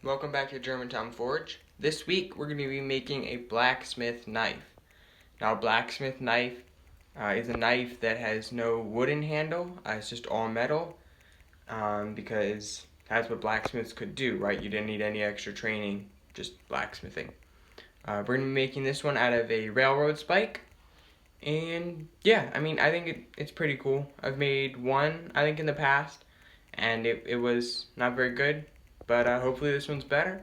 welcome back to Germantown Forge. This week we're going to be making a blacksmith knife. Now a blacksmith knife is a knife that has no wooden handle, it's just all metal, because that's what blacksmiths could do, right? You didn't need any extra training, just blacksmithing. We're going to be making this one out of a railroad spike, and yeah, I mean, I think it's pretty cool. I've made one, I think, in the past, and it was not very good. But hopefully this one's better.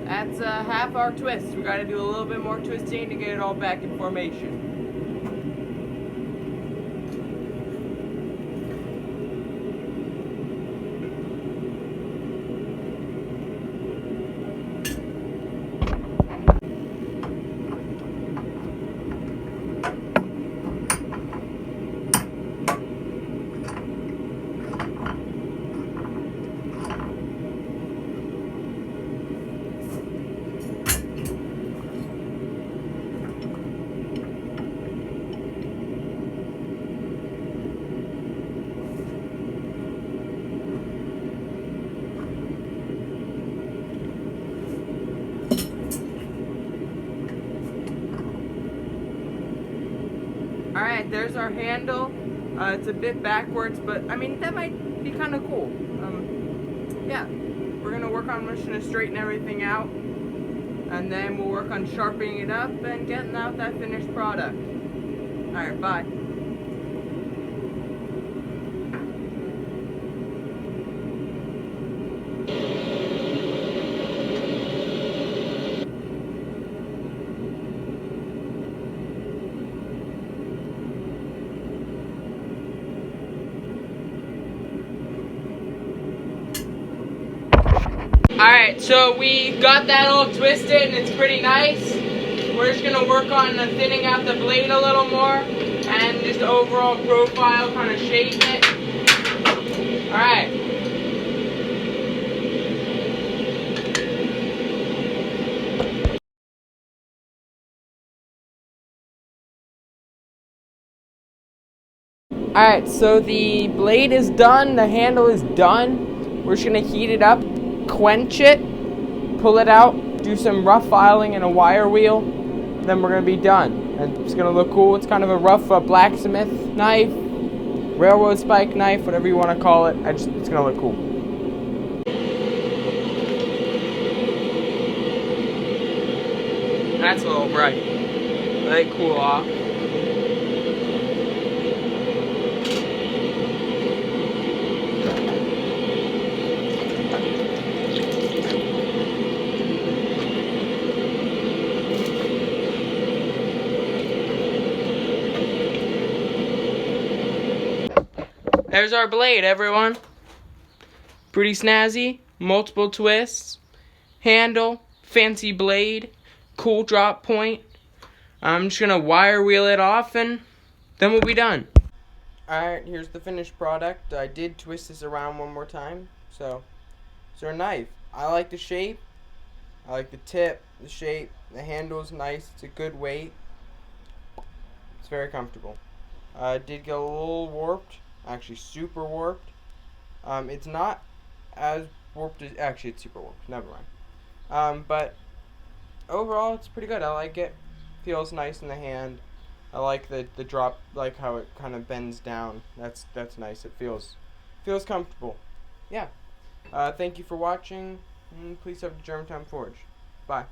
That's half our twist. We gotta do a little bit more twisting to get it all back in formation. Alright, there's our handle. It's a bit backwards, but I mean, that might be kind of cool. Yeah, we're gonna work on just gonna straighten everything out, and then we'll work on sharpening it up and getting out that finished product. Alright, bye. Alright, so we got that all twisted and it's pretty nice. We're just gonna work on thinning out the blade a little more and just overall profile, kind of shape it. Alright. Alright, so the blade is done, the handle is done. We're just gonna heat it up, quench it, pull it out, do some rough filing and a wire wheel, then we're gonna be done. And it's gonna look cool. It's kind of a rough blacksmith knife, railroad spike knife, whatever you want to call it. It's gonna look cool. That's a little bright. Let it cool off. There's our blade, everyone. Pretty snazzy, multiple twists, handle, fancy blade, cool drop point. I'm just gonna wire wheel it off and then we'll be done. Alright, here's the finished product. I did twist this around one more time. So, it's our knife. I like the shape. I like the tip, the shape. The handle's nice. It's a good weight. It's very comfortable. It did get a little warped. Actually, super warped. It's not as warped as... Actually, it's super warped. Never mind. But overall, it's pretty good. I like it. Feels nice in the hand. I like the drop, like how it kind of bends down. That's nice. It feels comfortable. Yeah. Thank you for watching. And please have the Germantown Forge. Bye.